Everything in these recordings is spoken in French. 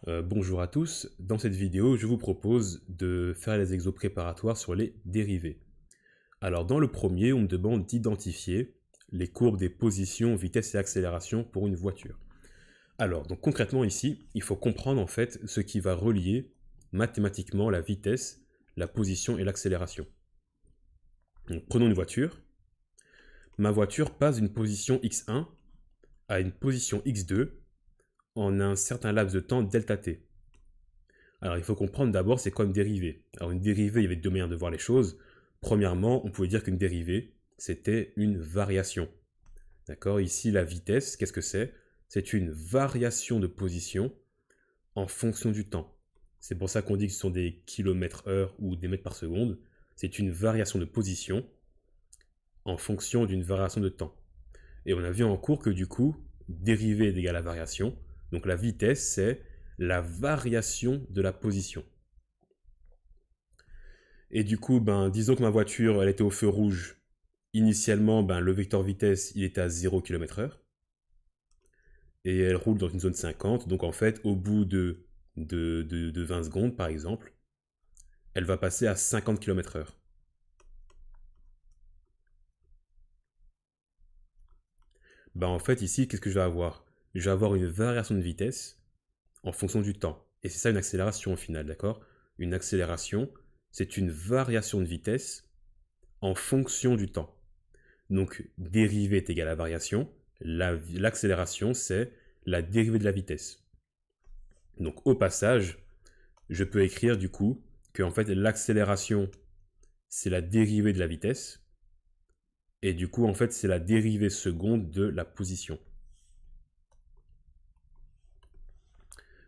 Bonjour à tous, dans cette vidéo je vous propose de faire les exos préparatoires sur les dérivés. Alors dans le premier on me demande d'identifier les courbes des positions, vitesse et accélération pour une voiture. Alors donc concrètement ici il faut comprendre en fait ce qui va relier mathématiquement la vitesse, la position et l'accélération. Donc prenons une voiture. Ma voiture passe d'une position x1 à une position x2 en un certain laps de temps delta t. Alors il faut comprendre d'abord c'est quoi une dérivée. Alors une dérivée, il y avait deux manières de voir les choses. Premièrement, on pouvait dire qu'une dérivée, c'était une variation. D'accord? Ici, la vitesse, qu'est-ce que c'est? C'est une variation de position en fonction du temps. C'est pour ça qu'on dit que ce sont des kilomètres-heure ou des mètres par seconde. C'est une variation de position en fonction d'une variation de temps. Et on a vu en cours que du coup, dérivée est égal à variation. Donc la vitesse, c'est la variation de la position. Et du coup, disons que ma voiture, elle était au feu rouge. Initialement, le vecteur vitesse, il était à 0 km/h. Et elle roule dans une zone 50. Donc en fait, au bout de 20 secondes, par exemple, elle va passer à 50 km/h. En fait, ici, qu'est-ce que je vais avoir? Je vais avoir une variation de vitesse en fonction du temps. Et c'est ça une accélération au final, d'accord? Une accélération, c'est une variation de vitesse en fonction du temps. Donc, dérivée est égale à variation. L'accélération, c'est la dérivée de la vitesse. Donc, au passage, je peux écrire du coup que en fait, l'accélération, c'est la dérivée de la vitesse. Et du coup, en fait, c'est la dérivée seconde de la position.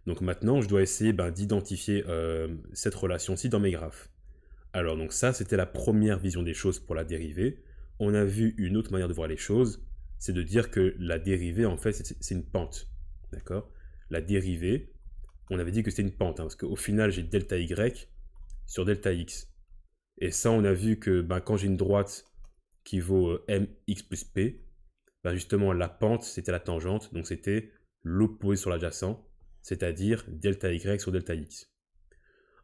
Donc maintenant, je dois essayer d'identifier cette relation-ci dans mes graphes. Alors, donc ça, c'était la première vision des choses pour la dérivée. On a vu une autre manière de voir les choses, c'est de dire que la dérivée, en fait, c'est une pente. D'accord? La dérivée, on avait dit que c'était une pente, parce qu'au final, j'ai delta y sur delta x. Et ça, on a vu que quand j'ai une droite qui vaut mx plus p, justement, la pente, c'était la tangente, donc c'était l'opposé sur l'adjacent, c'est-à-dire delta y sur delta x.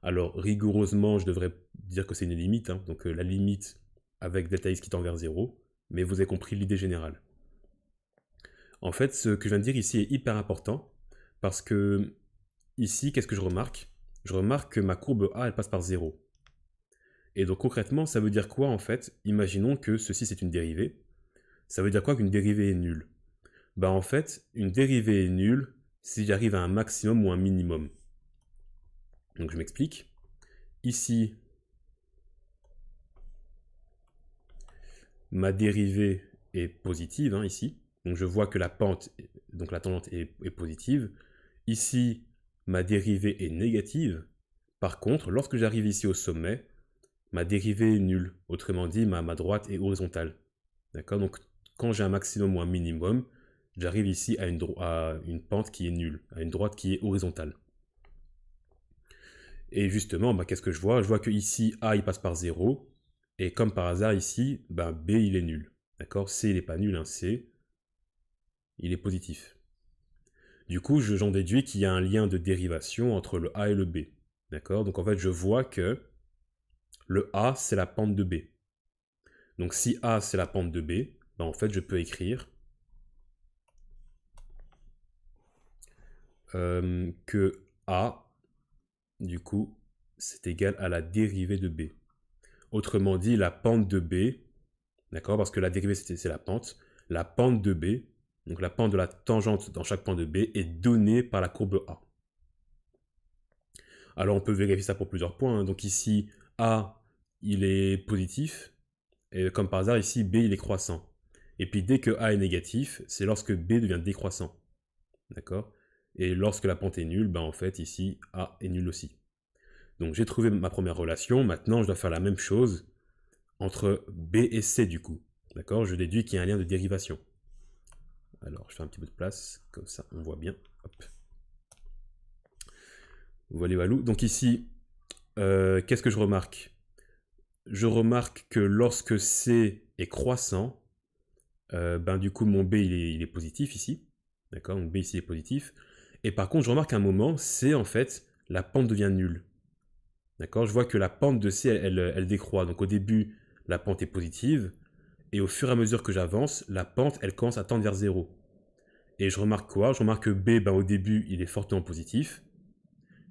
Alors, rigoureusement, je devrais dire que c'est une limite, donc la limite avec delta x qui tend vers 0, mais vous avez compris l'idée générale. En fait, ce que je viens de dire ici est hyper important, parce que ici, qu'est-ce que je remarque? Je remarque que ma courbe A, elle passe par 0. Et donc concrètement, ça veut dire quoi en fait? Imaginons que ceci c'est une dérivée. Ça veut dire quoi qu'une dérivée est nulle? En fait, une dérivée est nulle si j'arrive à un maximum ou un minimum. Donc je m'explique. Ici, ma dérivée est positive, ici. Donc je vois que la pente, donc la tangente est positive. Ici, ma dérivée est négative. Par contre, lorsque j'arrive ici au sommet, ma dérivée est nulle. Autrement dit, ma droite est horizontale. D'accord? Donc quand j'ai un maximum ou un minimum, j'arrive ici à une pente qui est nulle, à une droite qui est horizontale. Et justement, qu'est-ce que je vois? Je vois que ici, A il passe par 0, et comme par hasard ici, B il est nul. D'accord? C il n'est pas nul, C il est positif. Du coup, j'en déduis qu'il y a un lien de dérivation entre le A et le B. D'accord? Donc en fait, je vois que le A c'est la pente de B. Donc si A c'est la pente de B, en fait je peux écrire que A, du coup, c'est égal à la dérivée de B. Autrement dit, la pente de B, d'accord, parce que la dérivée c'est la pente de B, donc la pente de la tangente dans chaque point de B est donnée par la courbe A. Alors on peut vérifier ça pour plusieurs points. Donc ici, A, il est positif, et comme par hasard, ici, B, il est croissant. Et puis dès que A est négatif, c'est lorsque B devient décroissant. D'accord? Et lorsque la pente est nulle, en fait, ici, A est nul aussi. Donc j'ai trouvé ma première relation. Maintenant, je dois faire la même chose entre B et C, du coup. D'accord? Je déduis qu'il y a un lien de dérivation. Alors, je fais un petit peu de place, comme ça, on voit bien. Hop. Voilà, valou. Donc ici, qu'est-ce que je remarque? Je remarque que lorsque C est croissant, du coup, mon B, il est positif ici. D'accord? Donc B ici est positif. Et par contre, je remarque un moment, c'est en fait, la pente devient nulle. D'accord? Je vois que la pente de C, elle décroît. Donc au début, la pente est positive, et au fur et à mesure que j'avance, la pente, elle commence à tendre vers 0. Et je remarque quoi? Je remarque que B, ben, au début, il est fortement positif,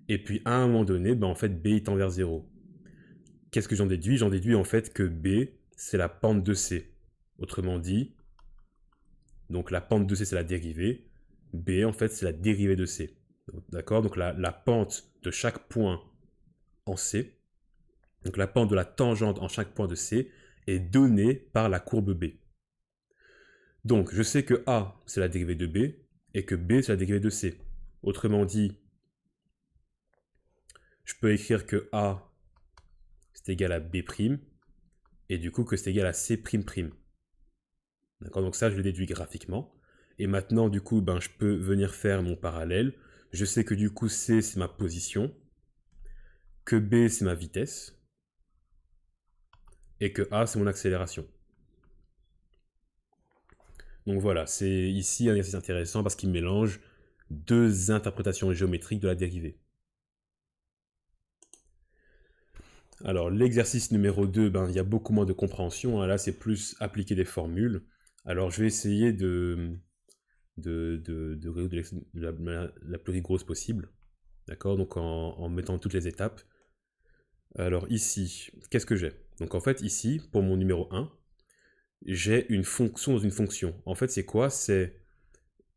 et puis à un moment donné, ben, en fait, B, il tend vers 0. Qu'est-ce que j'en déduis? J'en déduis en fait que B, c'est la pente de C. Autrement dit, donc la pente de C, c'est la dérivée. B, en fait, c'est la dérivée de C. D'accord? Donc la pente de chaque point en C, donc la pente de la tangente en chaque point de C, est donnée par la courbe B. Donc je sais que A, c'est la dérivée de B, et que B, c'est la dérivée de C. Autrement dit, je peux écrire que A, c'est égal à B', et du coup que c'est égal à C''. D'accord? Donc ça, je le déduis graphiquement. Et maintenant, du coup, ben, je peux venir faire mon parallèle. Je sais que du coup, C, c'est ma position, que B, c'est ma vitesse, et que A, c'est mon accélération. Donc voilà, c'est ici un exercice intéressant parce qu'il mélange deux interprétations géométriques de la dérivée. Alors l'exercice numéro 2, ben, il y a beaucoup moins de compréhension, hein. Là, c'est plus appliquer des formules. Alors je vais essayer de résoudre la plus rigoureuse possible. D'accord? Donc en mettant toutes les étapes. Alors ici, qu'est-ce que j'ai? Donc en fait, ici, pour mon numéro 1, j'ai une fonction dans une fonction. En fait, c'est quoi?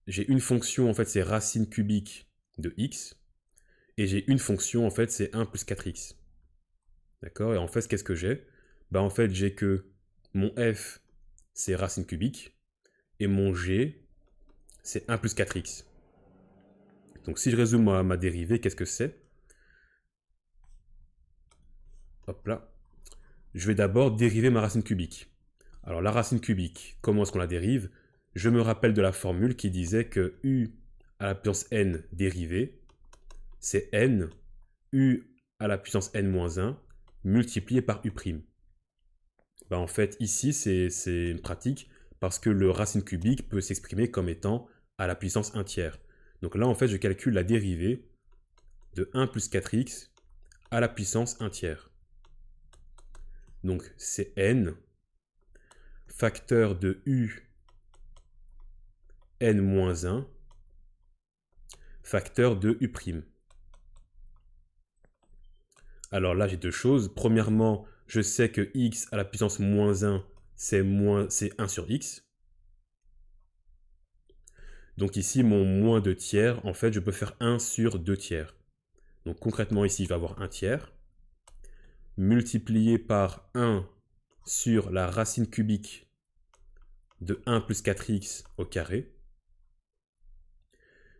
J'ai une fonction, en fait, c'est racine cubique de x. Et j'ai une fonction, en fait, c'est 1 plus 4x. D'accord? Et en fait, qu'est-ce que j'ai? Bah en fait, j'ai que mon f, c'est racine cubique. Et mon g, c'est 1 plus 4x. Donc si je résume ma dérivée, qu'est-ce que c'est? Hop là. Je vais d'abord dériver ma racine cubique. Alors la racine cubique, comment est-ce qu'on la dérive? Je me rappelle de la formule qui disait que u à la puissance n dérivée, c'est n, u à la puissance n-1 multiplié par u'. Ben en fait, ici, c'est une pratique parce que le racine cubique peut s'exprimer comme étant à la puissance 1 tiers. Donc là, en fait, je calcule la dérivée de 1 plus 4x à la puissance 1 tiers. Donc c'est n, facteur de u n-1, facteur de u'. Alors là, j'ai deux choses. Premièrement, je sais que x à la puissance moins 1, c'est 1 sur x. Donc ici, mon moins 2 tiers, en fait, je peux faire 1 sur 2 tiers. Donc concrètement, ici, je vais avoir 1 tiers, multiplié par 1 sur la racine cubique de 1 plus 4x au carré.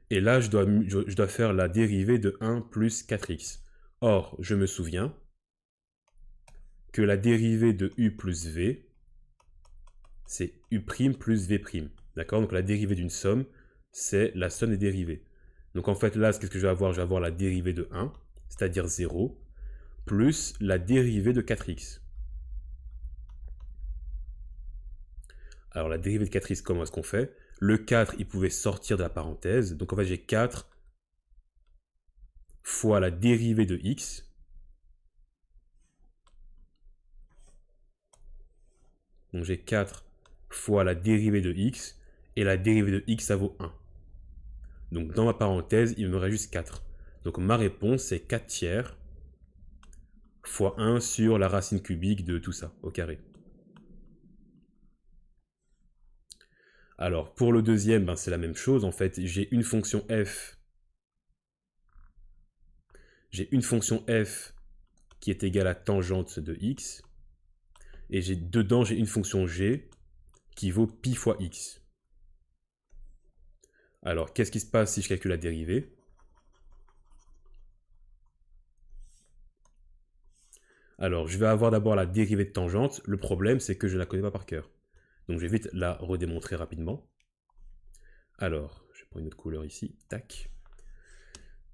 Et là, je dois faire la dérivée de 1 plus 4x. Or, je me souviens que la dérivée de u plus v, c'est u' plus v'. D'accord? Donc la dérivée d'une somme, c'est la somme des dérivées. Donc en fait, là, qu'est-ce que je vais avoir? Je vais avoir la dérivée de 1, c'est-à-dire 0, plus la dérivée de 4x. Alors la dérivée de 4x, comment est-ce qu'on fait? Le 4, il pouvait sortir de la parenthèse. Donc en fait, j'ai 4 fois la dérivée de x. Donc j'ai 4 fois la dérivée de x. Et la dérivée de x, ça vaut 1. Donc dans ma parenthèse, il me reste juste 4. Donc ma réponse, c'est 4 tiers fois 1 sur la racine cubique de tout ça, au carré. Alors pour le deuxième, ben, c'est la même chose. En fait, j'ai une fonction f. J'ai une fonction f qui est égale à tangente de x. Et dedans, j'ai une fonction g qui vaut pi fois x. Alors, qu'est-ce qui se passe si je calcule la dérivée? Alors, je vais avoir d'abord la dérivée de tangente. Le problème, c'est que je ne la connais pas par cœur. Donc, je vais vite la redémontrer rapidement. Alors, je prends une autre couleur ici. Tac.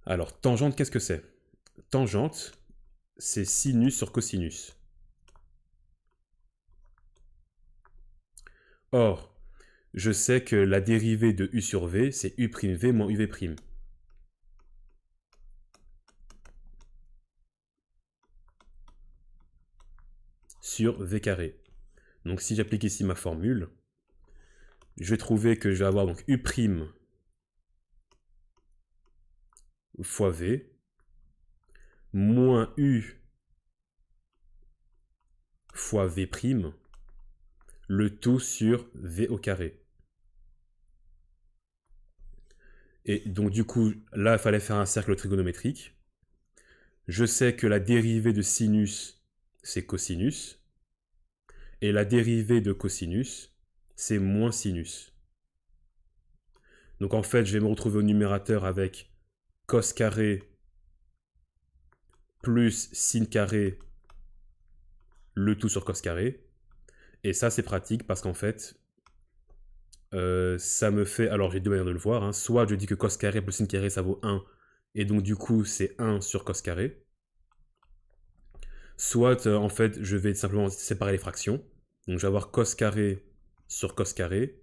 Alors, tangente, qu'est-ce que c'est? Tangente, c'est sinus sur cosinus. Or, je sais que la dérivée de u sur v, c'est u'v moins uv'. sur v carré. Donc si j'applique ici ma formule, je vais trouver que je vais avoir donc u' fois v moins u fois v', le tout sur v au carré. Et donc du coup, là, il fallait faire un cercle trigonométrique. Je sais que la dérivée de sinus, c'est cosinus. Et la dérivée de cosinus, c'est moins sinus. Donc en fait, je vais me retrouver au numérateur avec cos carré plus sin carré, le tout sur cos carré. Et ça, c'est pratique parce qu'en fait, ça me fait... Alors, j'ai deux manières de le voir. Hein. Soit je dis que cos carré plus sin carré, ça vaut 1. Et donc, du coup, c'est 1 sur cos carré. Soit, en fait, je vais simplement séparer les fractions. Donc, je vais avoir cos carré sur cos carré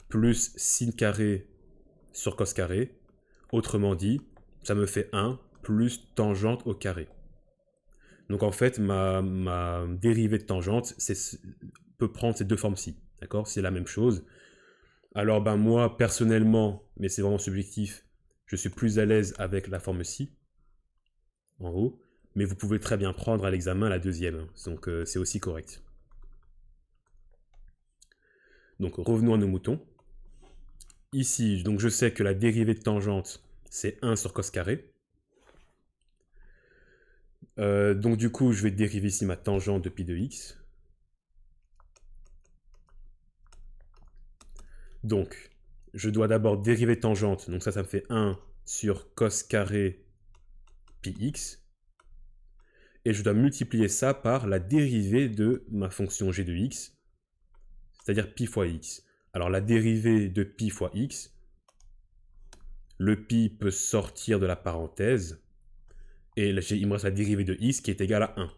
plus sin carré sur cos carré. Autrement dit, ça me fait 1 plus tangente au carré. Donc, en fait, ma dérivée de tangente peut prendre ces deux formes-ci. D'accord? C'est la même chose. Alors, ben moi, personnellement, mais c'est vraiment subjectif, je suis plus à l'aise avec la forme ci, en haut, mais vous pouvez très bien prendre à l'examen la deuxième, donc c'est aussi correct. Donc, revenons à nos moutons. Ici, donc je sais que la dérivée de tangente, c'est 1 sur cos carré. Donc, du coup, je vais dériver ici ma tangente de pi de x. Donc, je dois d'abord dériver tangente, donc ça me fait 1 sur cos carré pi x. Et je dois multiplier ça par la dérivée de ma fonction g de x, c'est-à-dire pi fois x. Alors la dérivée de pi fois x, le pi peut sortir de la parenthèse, et là, il me reste la dérivée de x qui est égale à 1.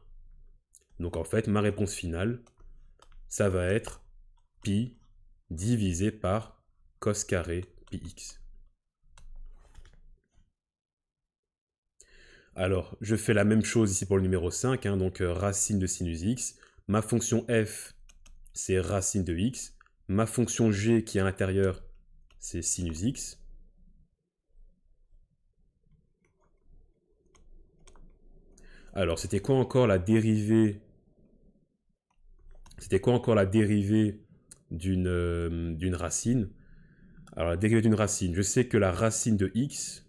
Donc en fait, ma réponse finale, ça va être pi divisé par cos carré pi x. Alors, je fais la même chose ici pour le numéro 5, hein, donc racine de sinus x. Ma fonction f, c'est racine de x. Ma fonction g qui est à l'intérieur, c'est sinus x. Alors, c'était quoi encore la dérivée? C'était quoi encore la dérivée d'une racine? Alors, la dérivée d'une racine, je sais que la racine de x,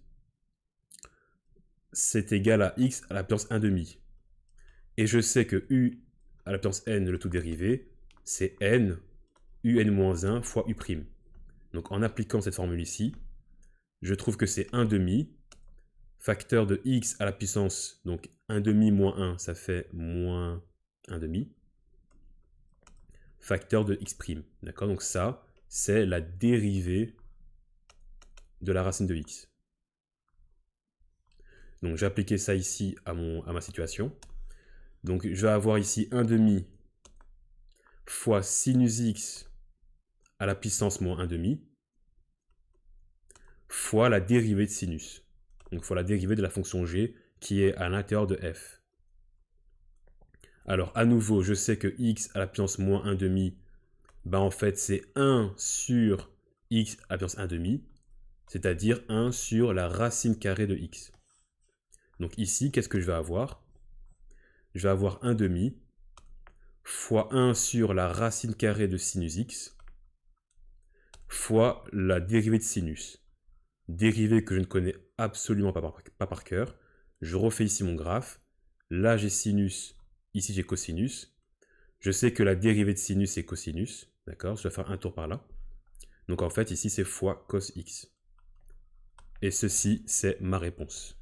c'est égal à x à la puissance 1 demi. Et je sais que u à la puissance n, le tout dérivé, c'est n, un fois u'. Donc en appliquant cette formule ici, je trouve que c'est 1 demi, facteur de x à la puissance, donc 1 demi moins 1, ça fait moins 1 demi, facteur de x'. D'accord? Donc ça, c'est la dérivée de la racine de x. Donc j'ai appliqué ça ici à ma situation. Donc je vais avoir ici 1 demi fois sinus x à la puissance moins 1 demi fois la dérivée de sinus. Donc fois la dérivée de la fonction g qui est à l'intérieur de f. Alors à nouveau, je sais que x à la puissance moins 1 demi, ben en fait c'est 1 sur x à la puissance 1 demi, c'est-à-dire 1 sur la racine carrée de x. Donc ici, qu'est-ce que je vais avoir? Je vais avoir 1 demi fois 1 sur la racine carrée de sinus x fois la dérivée de sinus. Dérivée que je ne connais absolument pas par cœur. Je refais ici mon graphe. Là, j'ai sinus. Ici, j'ai cosinus. Je sais que la dérivée de sinus est cosinus. D'accord? Je vais faire un tour par là. Donc en fait, ici, c'est fois cos x. Et ceci, c'est ma réponse.